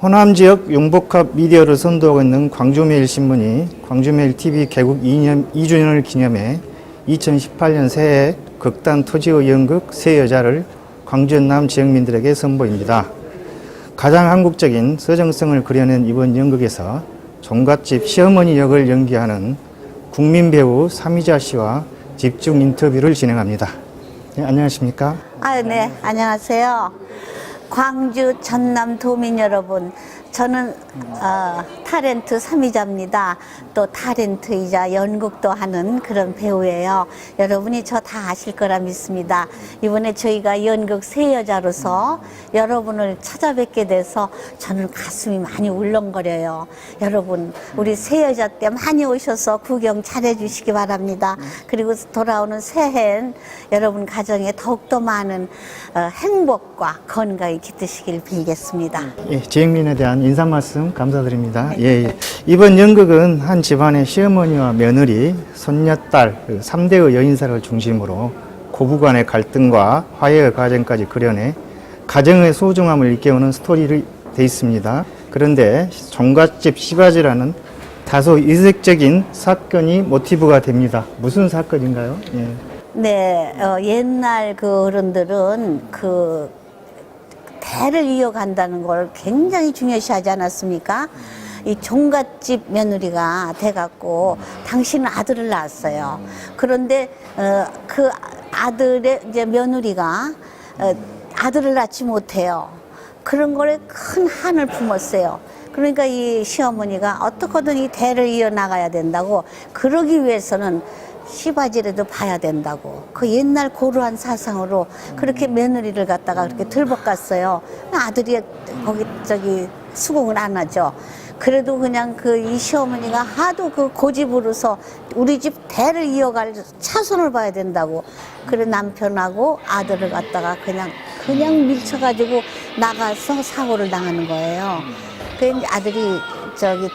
호남 지역 융복합 미디어를 선도하고 있는 광주매일신문이 광주매일TV 개국 2주년을 기념해 2018년 새해 극단 토지의 연극 새 여자를 광주 연남 지역민들에게 선보입니다. 가장 한국적인 서정성을 그려낸 이번 연극에서 종갓집 시어머니 역을 연기하는 국민 배우 삼희자 씨와 집중 인터뷰를 진행합니다. 네, 안녕하십니까? 네, 안녕하세요. 광주 전남 도민 여러분, 저는 타렌트 삼희자입니다. 또 타렌트이자 연극도 하는 그런 배우예요. 여러분이 저 다 아실 거라 믿습니다. 이번에 저희가 연극 새 여자로서 여러분을 찾아뵙게 돼서 저는 가슴이 많이 울렁거려요. 여러분, 우리 새 여자 때 많이 오셔서 구경 잘해 주시기 바랍니다. 그리고 돌아오는 새해엔 여러분 가정에 더욱더 많은 행복과 건강이 깃드시길 빌겠습니다. 예, 지역민에 대한 인사 말씀 감사드립니다. 예, 이번 연극은 한 집안의 시어머니와 며느리, 손녀딸 3대의 여인사를 중심으로 고부간의 갈등과 화해의 과정까지 그려내 가정의 소중함을 일깨우는 스토리를 돼 있습니다. 그런데 종갓집 시바지라는 다소 이색적인 사건이 모티브가 됩니다. 무슨 사건인가요? 예. 네, 옛날 그 어른들은 그 대를 이어간다는 걸 굉장히 중요시하지 않았습니까? 이 종갓집 며느리가 돼갖고 당신은 아들을 낳았어요. 그런데 그 아들의 이제 며느리가 아들을 낳지 못해요. 그런 거에 큰 한을 품었어요. 그러니까 이 시어머니가 어떻게든 이 대를 이어나가야 된다고, 그러기 위해서는 시바지라도 봐야 된다고, 그 옛날 고루한 사상으로 그렇게 며느리를 갖다가 그렇게 들볶았어요. 아들이 거기 수긍을 안 하죠. 그래도 그냥 그 이 시어머니가 하도 그 고집으로서 우리 집 대를 이어갈 차손을 봐야 된다고, 그래 남편하고 아들을 갖다가 그냥 밀쳐가지고 나가서 사고를 당하는 거예요. 그 아들이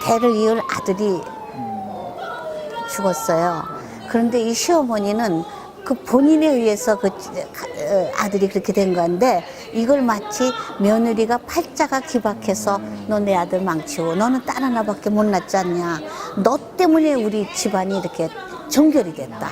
대를 이을 아들이 죽었어요. 그런데 이 시어머니는 그 본인에 의해서 그 아들이 그렇게 된 건데, 이걸 마치 며느리가 팔자가 기박해서 너 내 아들 망치고 너는 딸 하나밖에 못 낳지 않냐, 너 때문에 우리 집안이 이렇게 정결이 됐다,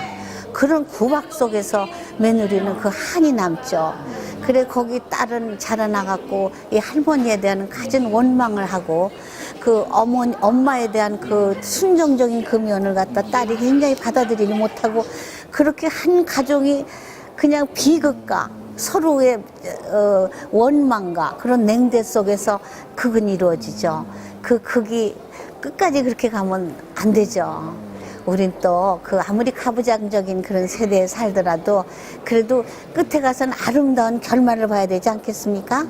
그런 구박 속에서 며느리는 그 한이 남죠. 그래 거기 딸은 자라나갖고 이 할머니에 대한 갖은 원망을 하고, 그 엄마에 대한 그 순정적인 그 면을 갖다 딸이 굉장히 받아들이지 못하고, 그렇게 한 가정이 그냥 비극과 서로의 원망과 그런 냉대 속에서 극은 이루어지죠. 그 극이 끝까지 그렇게 가면 안 되죠. 우린 또 그 아무리 가부장적인 그런 세대에 살더라도 그래도 끝에 가서는 아름다운 결말을 봐야 되지 않겠습니까?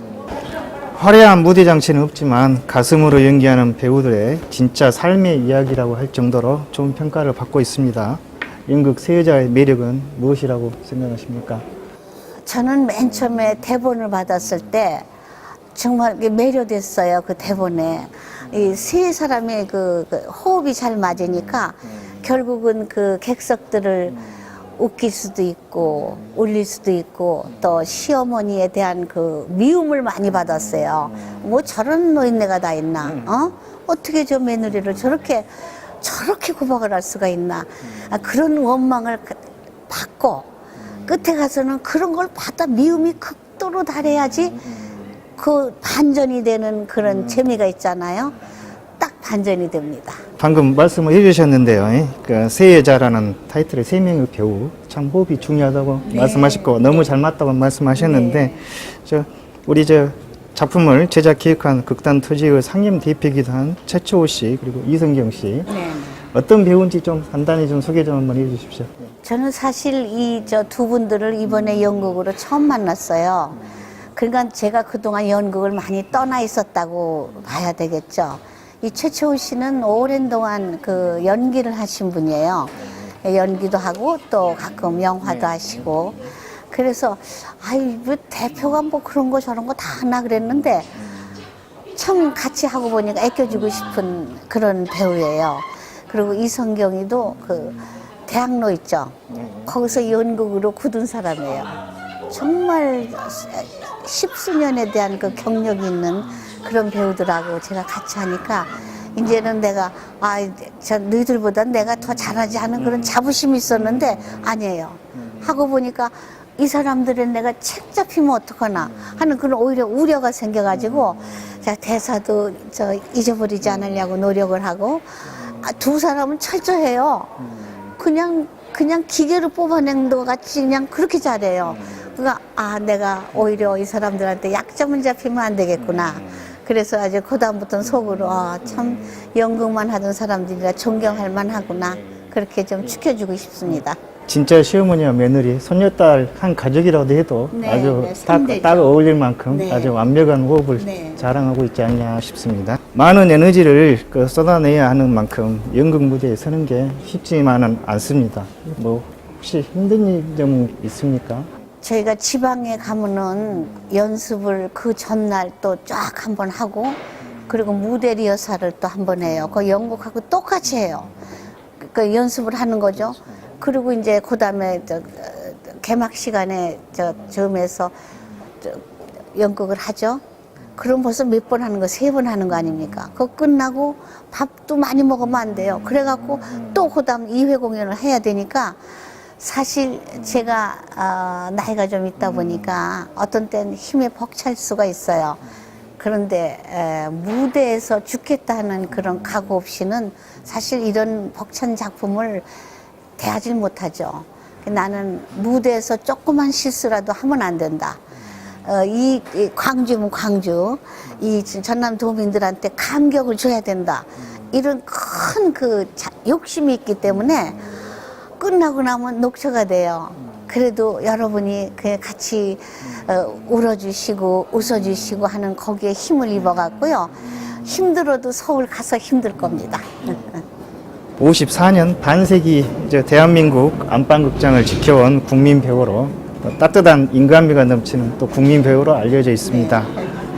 화려한 무대 장치는 없지만 가슴으로 연기하는 배우들의 진짜 삶의 이야기라고 할 정도로 좋은 평가를 받고 있습니다. 연극 새 여자의 매력은 무엇이라고 생각하십니까? 저는 맨 처음에 대본을 받았을 때 정말 매료됐어요. 그 대본에 이 세 사람의 그 호흡이 잘 맞으니까 결국은 그 객석들을 웃길 수도 있고 울릴 수도 있고, 또 시어머니에 대한 그 미움을 많이 받았어요. 뭐 저런 노인네가 다 있나? 어떻게 저 며느리를 저렇게 구박을 할 수가 있나? 그런 원망을 받고, 끝에 가서는 그런 걸 받아 미움이 극도로 달해야지 그 반전이 되는 그런 재미가 있잖아요. 딱 반전이 됩니다. 방금 말씀을 해주셨는데요. 그 새 여자라는 타이틀의 세 명의 배우 참 호흡이 중요하다고 말씀하셨고 너무 잘 맞다고 말씀하셨는데, 우리 작품을 제작 기획한 극단 토지의 상임 대표이기도 한 최초호 씨 그리고 이성경 씨, 어떤 배우인지 좀 간단히 좀 소개 좀 한번 해주십시오. 저는 사실 이 두 분들을 이번에 연극으로 처음 만났어요. 그러니까 제가 그동안 연극을 많이 떠나 있었다고 봐야 되겠죠. 이 최초호 씨는 오랜 동안 그 연기를 하신 분이에요. 연기도 하고 또 가끔 영화도 하시고, 그래서 뭐 대표가 뭐 그런 거 저런 거 다 하나 그랬는데 참 같이 하고 보니까 애껴주고 싶은 그런 배우예요. 그리고 이성경이도 그 대학로 있죠. 거기서 연극으로 굳은 사람이에요. 정말 십수년에 대한 그 경력이 있는 그런 배우들하고 제가 같이 하니까 이제는 내가 저 너희들보다 내가 더 잘하지 않은 그런 자부심이 있었는데 아니에요. 하고 보니까 이 사람들은 내가 책 잡히면 어떡하나 하는 그런 오히려 우려가 생겨가지고 제가 대사도 저 잊어버리지 않으려고 노력을 하고 두 사람은 철저해요. 그냥 기계로 뽑아낸 것 같이 그냥 그렇게 잘해요. 그러니까 내가 오히려 이 사람들한테 약점을 잡히면 안 되겠구나. 그래서 아주 그다음부터는 속으로 참 연극만 하던 사람들이라 존경할 만하구나. 그렇게 좀 지켜주고 싶습니다. 진짜 시어머니와 며느리, 손녀딸 한 가족이라도 해도 네, 아주 네, 선대죠. 딱 어울릴 만큼 네. 아주 완벽한 호흡을 네. 자랑하고 있지 않냐 싶습니다. 많은 에너지를 쏟아내야 하는 만큼 연극 무대에 서는 게 쉽지만은 않습니다. 뭐 혹시 힘든 점은 있습니까? 저희가 지방에 가면은 연습을 그 전날 또 쫙 한번 하고 그리고 무대 리허설을 또 한번 해요. 그 연극하고 똑같이 해요. 그 연습을 하는 거죠. 그리고 이제 그다음에 개막 시간에 즈음에서 연극을 하죠. 그럼 벌써 몇 번 하는 거, 3번 하는 거 아닙니까? 그거 끝나고 밥도 많이 먹으면 안 돼요. 그래갖고 또 그다음 2회 공연을 해야 되니까 사실 제가 나이가 좀 있다 보니까 어떤 때는 힘에 벅찰 수가 있어요. 그런데 무대에서 죽겠다 하는 그런 각오 없이는 사실 이런 벅찬 작품을 대하질 못하죠. 나는 무대에서 조그만 실수라도 하면 안 된다. 이 광주면 광주, 이 전남 도민들한테 감격을 줘야 된다. 이런 큰 욕심이 있기 때문에 끝나고 나면 녹초가 돼요. 그래도 여러분이 같이 울어주시고 웃어주시고 하는 거기에 힘을 입어갖고요. 힘들어도 서울 가서 힘들 겁니다. 54년 반세기 대한민국 안방극장을 지켜온 국민 배우로 따뜻한 인간미가 넘치는 또 국민 배우로 알려져 있습니다.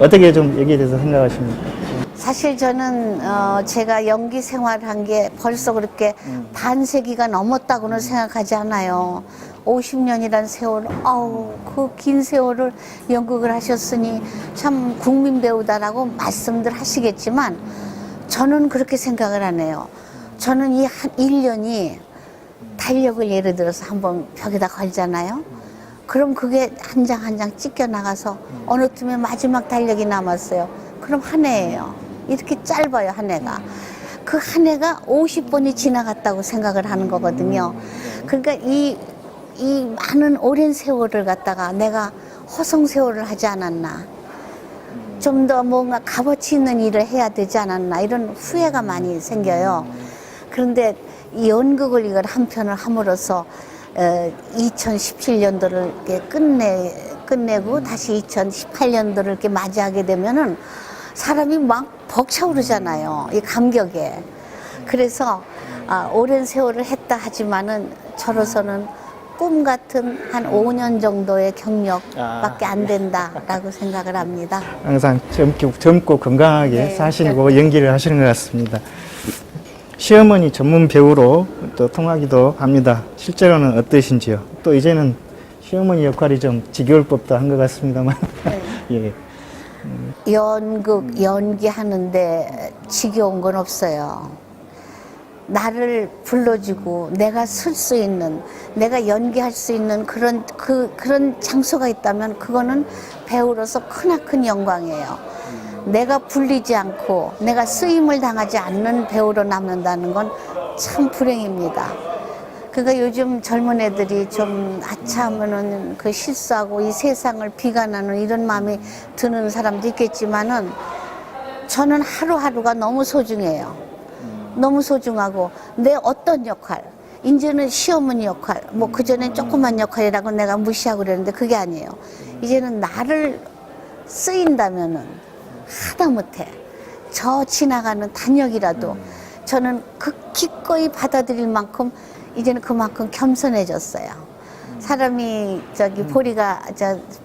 어떻게 좀 여기에 대해서 생각하십니까? 사실 저는 제가 연기 생활한 게 벌써 그렇게 반세기가 넘었다고는 생각하지 않아요. 50년이란 세월, 그 긴 세월을 연극을 하셨으니 참 국민 배우다라고 말씀들 하시겠지만 저는 그렇게 생각을 안 해요. 저는 이 한 1년이 달력을 예를 들어서 한번 벽에다 걸잖아요. 그럼 그게 한 장 한 장 찢겨 나가서 어느 틈에 마지막 달력이 남았어요. 그럼 한 해예요. 이렇게 짧아요, 한 해가. 그 한 해가 50번이 지나갔다고 생각을 하는 거거든요. 그러니까 이 많은 오랜 세월을 갖다가 내가 허송 세월을 하지 않았나. 좀 더 뭔가 값어치 있는 일을 해야 되지 않았나. 이런 후회가 많이 생겨요. 그런데 이 연극을 이걸 한 편을 함으로써 2017년도를 이렇게 끝내고 다시 2018년도를 이렇게 맞이하게 되면은 사람이 막 벅차오르잖아요. 이 감격에. 그래서 오랜 세월을 했다 하지만은 저로서는 꿈 같은 한 5년 정도의 경력밖에 안 된다라고 생각을 합니다. 항상 젊고 건강하게 네. 사시고 연기를 하시는 것 같습니다. 시어머니 전문 배우로 또 통하기도 합니다. 실제로는 어떠신지요? 또 이제는 시어머니 역할이 좀 지겨울 법도 한 것 같습니다만. 네. 예. 연기하는데 지겨운 건 없어요. 나를 불러주고 내가 쓸 수 있는, 내가 연기할 수 있는 그런 장소가 있다면 그거는 배우로서 크나큰 영광이에요. 내가 불리지 않고 내가 쓰임을 당하지 않는 배우로 남는다는 건 참 불행입니다. 그러니까 요즘 젊은 애들이 좀 아차하면은 그 실수하고 이 세상을 비관하는 이런 마음이 드는 사람도 있겠지만은 저는 하루하루가 너무 소중해요. 너무 소중하고 내 어떤 역할, 이제는 시어머니 역할, 뭐 그전엔 조그만 역할이라고 내가 무시하고 그랬는데 그게 아니에요. 이제는 나를 쓰인다면은 하다못해 저 지나가는 단역이라도 저는 기꺼이 받아들일 만큼 이제는 그만큼 겸손해졌어요. 사람이 보리가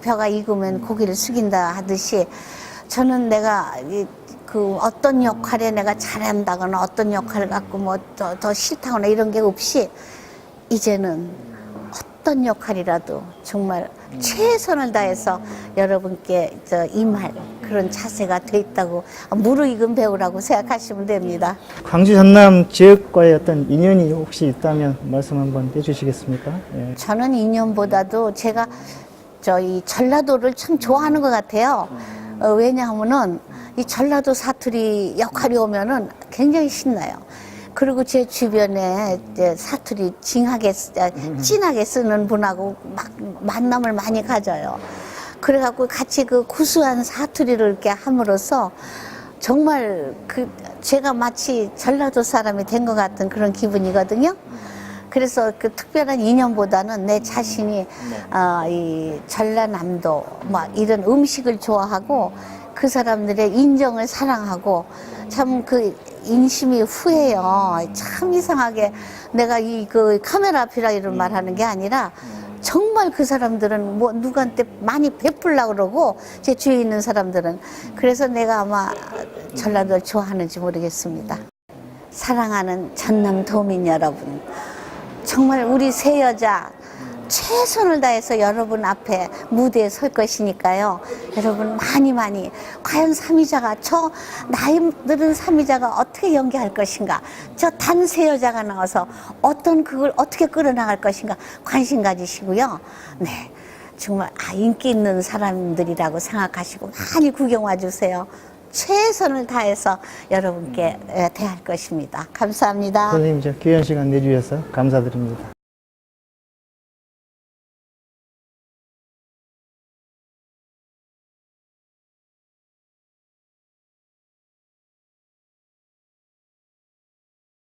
벼가 익으면 고기를 숙인다 하듯이 저는 내가 그 어떤 역할에 내가 잘한다거나 어떤 역할을 갖고 뭐 더 싫다거나 이런 게 없이 이제는 어떤 역할이라도 정말 최선을 다해서 여러분께 임할 그런 자세가 돼 있다고 무르익은 배우라고 생각하시면 됩니다. 광주 전남 지역과의 어떤 인연이 혹시 있다면 말씀 한번 해주시겠습니까? 예. 저는 인연보다도 제가 이 전라도를 참 좋아하는 것 같아요. 왜냐하면은 이 전라도 사투리 역할이 오면은 굉장히 신나요. 그리고 제 주변에 이제 사투리 진하게 쓰는 분하고 막 만남을 많이 가져요. 그래갖고 같이 그 구수한 사투리를 이렇게 함으로써 정말 제가 마치 전라도 사람이 된 것 같은 그런 기분이거든요. 그래서 그 특별한 인연보다는 내 자신이 이 전라남도 막 이런 음식을 좋아하고 그 사람들의 인정을 사랑하고 참 그 인심이 후해요. 참 이상하게 내가 그 카메라 앞이라 이런 말 하는 게 아니라 정말 그 사람들은 뭐 누구한테 많이 베풀려고 그러고 제 주위에 있는 사람들은 그래서 내가 아마 전라도를 좋아하는지 모르겠습니다. 사랑하는 전남 도민 여러분, 정말 우리 세 여자 최선을 다해서 여러분 앞에 무대에 설 것이니까요. 여러분 많이 과연 삼위자가 저 나이 들은 삼위자가 어떻게 연기할 것인가, 저 단 세 여자가 나와서 그걸 어떻게 끌어나갈 것인가 관심 가지시고요. 네, 정말 인기 있는 사람들이라고 생각하시고 많이 구경 와주세요. 최선을 다해서 여러분께 대할 것입니다. 감사합니다. 선생님, 저 귀한 시간 내주셔서 감사드립니다.